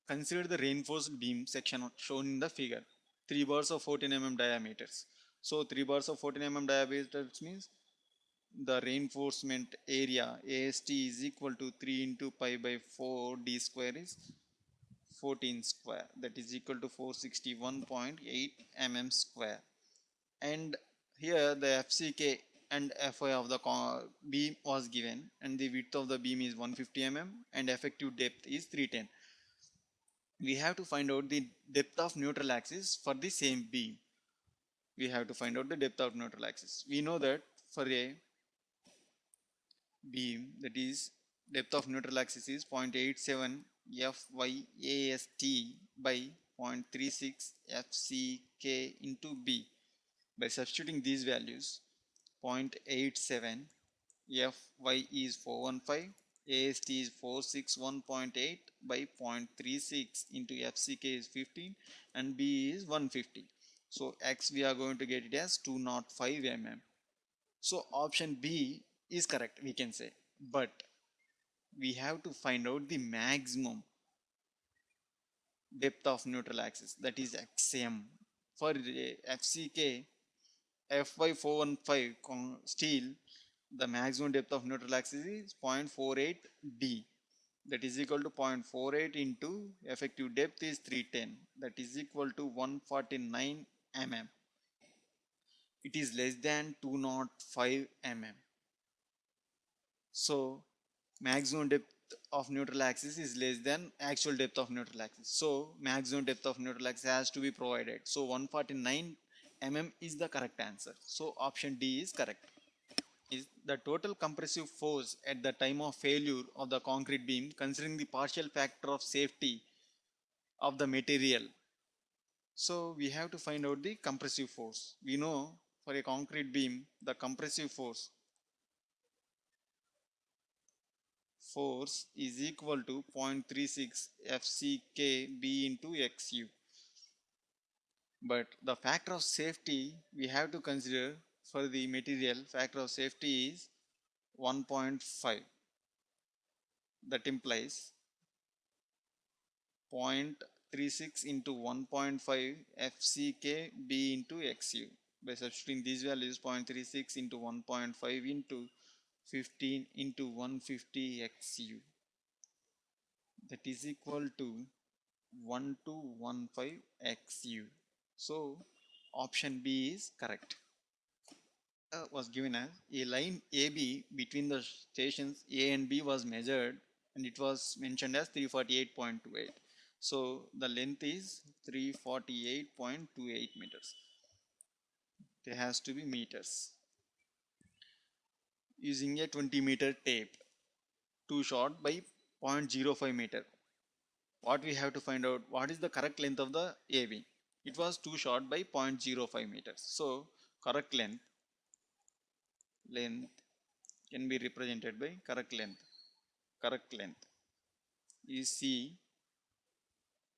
Consider the reinforced beam section shown in the figure. 3 bars of 14 mm diameters. So 3 bars of 14 mm diameters means the reinforcement area AST is equal to 3 into pi by 4 d square is 14 square, that is equal to 461.8 mm square. And here the FCK and FY of the beam was given, and the width of the beam is 150 mm and effective depth is 310. We have to find out the depth of neutral axis for the same beam. We have to find out the depth of neutral axis. We know that for a beam, that is depth of neutral axis is 0.87 FYAST by 0.36 FCK into B. By substituting these values, 0.87 Fy is 415, AST is 461.8 by 0.36 into FCK is 15 and B is 150. So X we are going to get it as 205 mm. So option B is correct, we can say, but we have to find out the maximum depth of neutral axis, that is XM. For FCK FY415 steel, the maximum depth of neutral axis is 0.48 d, that is equal to 0.48 into effective depth is 310, that is equal to 149 mm. It is less than 205 mm. So maximum depth of neutral axis is less than actual depth of neutral axis. So maximum depth of neutral axis has to be provided. So 149 mm is the correct answer. So option D is correct. Is the total compressive force at the time of failure of the concrete beam, considering the partial factor of safety of the material. So we have to find out the compressive force. We know for a concrete beam the compressive force is equal to 0.36 FCKB into XU. But the factor of safety we have to consider for the material, factor of safety is 1.5. That implies 0.36 into 1.5 FCKB into XU. By substituting these values, 0.36 into 1.5 into 15 into 150 XU, that is equal to 1215 XU. So option B is correct. Was given as a line AB between the stations A and B was measured, and it was mentioned as 348.28. So the length is 348.28 meters. There has to be meters. Using a 20-meter tape, too short by 0.05 meter. What we have to find out, what is the correct length of the AB? It was too short by 0.05 meters. So correct length can be represented by correct length. Correct length is C,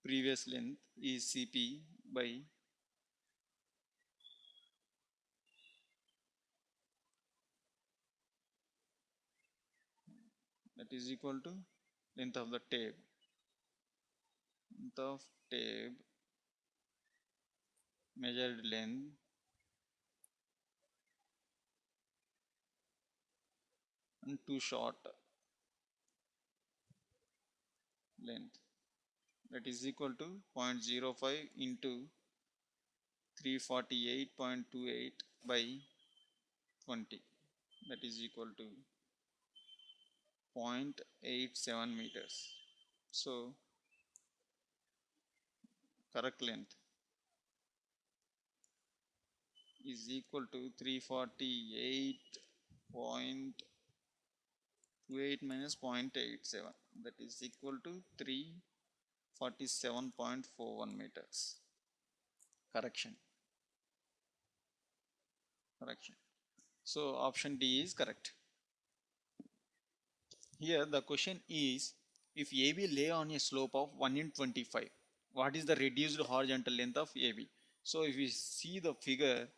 previous length is CP by that is equal to length of the tape. Length of tape, measured length and too short length, that is equal to 0.05 into 348.28 by 20, that is equal to 0.87 meters. So correct length is equal to 348.28 minus 0.87, that is equal to 347.41 meters. Correction. So option D is correct. Here the question is, if AB lay on a slope of 1 in 25, what is the reduced horizontal length of AB? So if we see the figure,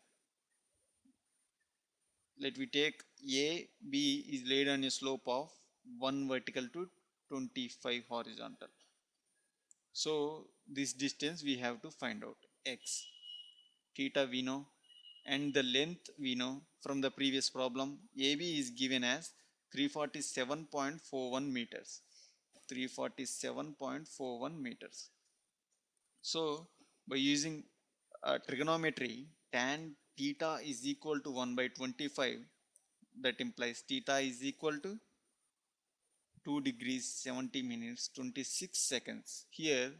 let we take AB is laid on a slope of 1 vertical to 25 horizontal. So this distance we have to find out. X, theta we know, and the length we know from the previous problem. AB is given as 347.41 meters. 347.41 meters. So by using trigonometry, tan theta is equal to 1 by 25. That implies theta is equal to 2 degrees 70 minutes 26 seconds. Here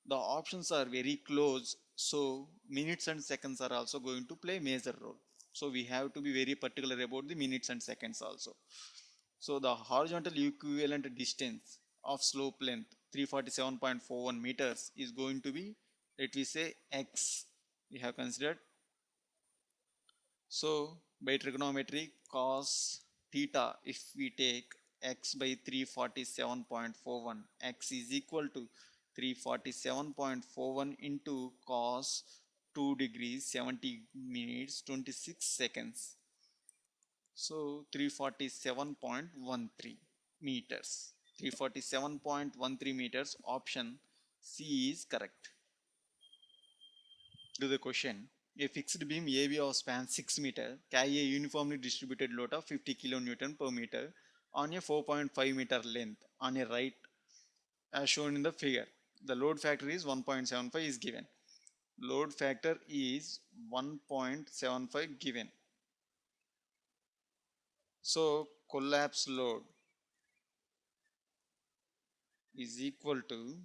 the options are very close, so minutes and seconds are also going to play major role. So we have to be very particular about the minutes and seconds also. So the horizontal equivalent distance of slope length 347.41 meters is going to be, let we say, x we have considered. So by trigonometry cos theta, if we take x by 347.41, x is equal to 347.41 into cos 2 degrees 70 minutes 26 seconds. So 347.13 meters. 347.13 meters. Option C is correct. To the question, a fixed beam AB of span 6 meter carry a uniformly distributed load of 50 kilonewton per meter on a 4.5 meter length on a right as shown in the figure. The load factor is 1.75 is given. Load factor is 1.75 given. So collapse load is equal to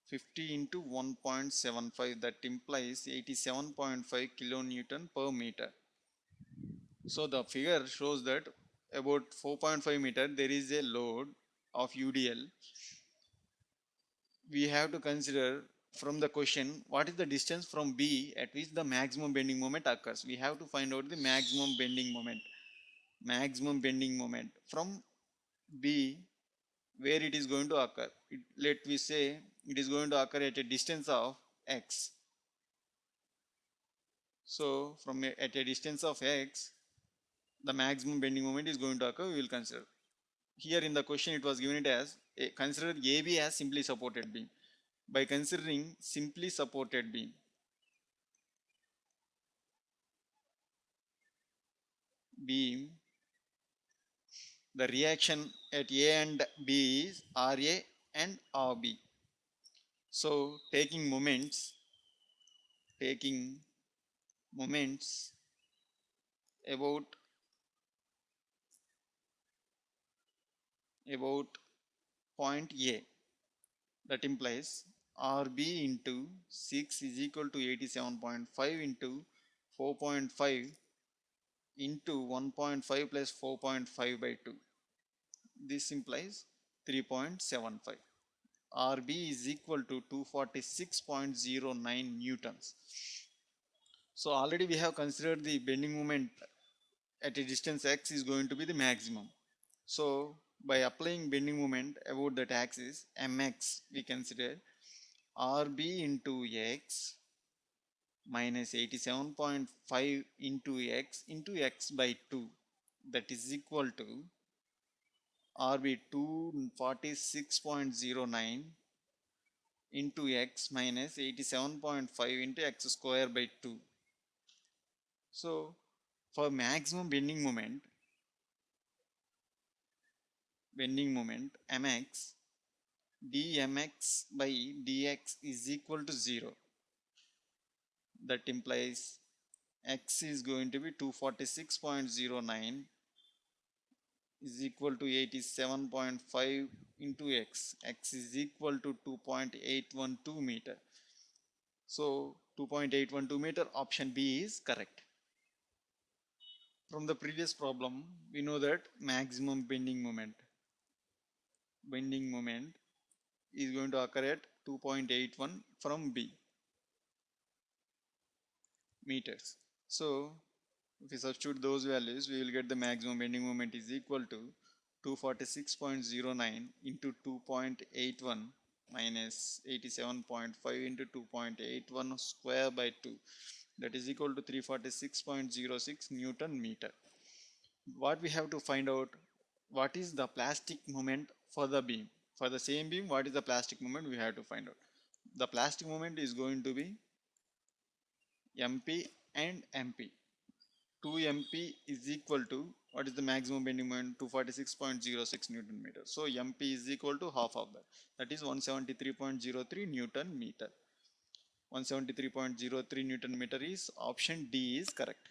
50 into 1.75, that implies 87.5 kilonewton per meter. So the figure shows that about 4.5 meter there is a load of UDL. We have to consider from the question what is the distance from B at which the maximum bending moment occurs. We have to find out the maximum bending moment. Maximum bending moment from B, where it is going to occur. Let we say it is going to occur at a distance of x. So from at a distance of x, the maximum bending moment is going to occur. We will consider. Here in the question it was given it as consider AB as simply supported beam. By considering simply supported beam, the reaction at A and B is RA and RB. So taking moments about point A, that implies RB into 6 is equal to 87.5 into 4.5 into 1.5 plus 4.5 by 2. This implies 3.75. RB is equal to 246.09 newtons. So already we have considered the bending moment at a distance x is going to be the maximum. So by applying bending moment about that axis mx, we consider RB into x minus 87.5 into x by 2, that is equal to RB 246.09 into x minus 87.5 into x square by 2. So for maximum bending moment mx, dmx by dx is equal to 0. That implies x is going to be 246.09 is equal to 87.5 into x. X is equal to 2.812 meter. So 2.812 meter, option B is correct. From the previous problem, we know that maximum bending moment is going to occur at 2.81 from B meters. So if we substitute those values, we will get the maximum bending moment is equal to 246.09 into 2.81 minus 87.5 into 2.81 square by 2, that is equal to 346.06 Newton meter. What we have to find out, what is the plastic moment for the beam, For the same beam, what is the plastic moment we have to find out. The plastic moment is going to be MP and MP. 2 MP is equal to, what is the maximum bending moment? 246.06 Newton meter. So MP is equal to half of that. That is 173.03 Newton meter. 173.03 Newton meter is option D is correct.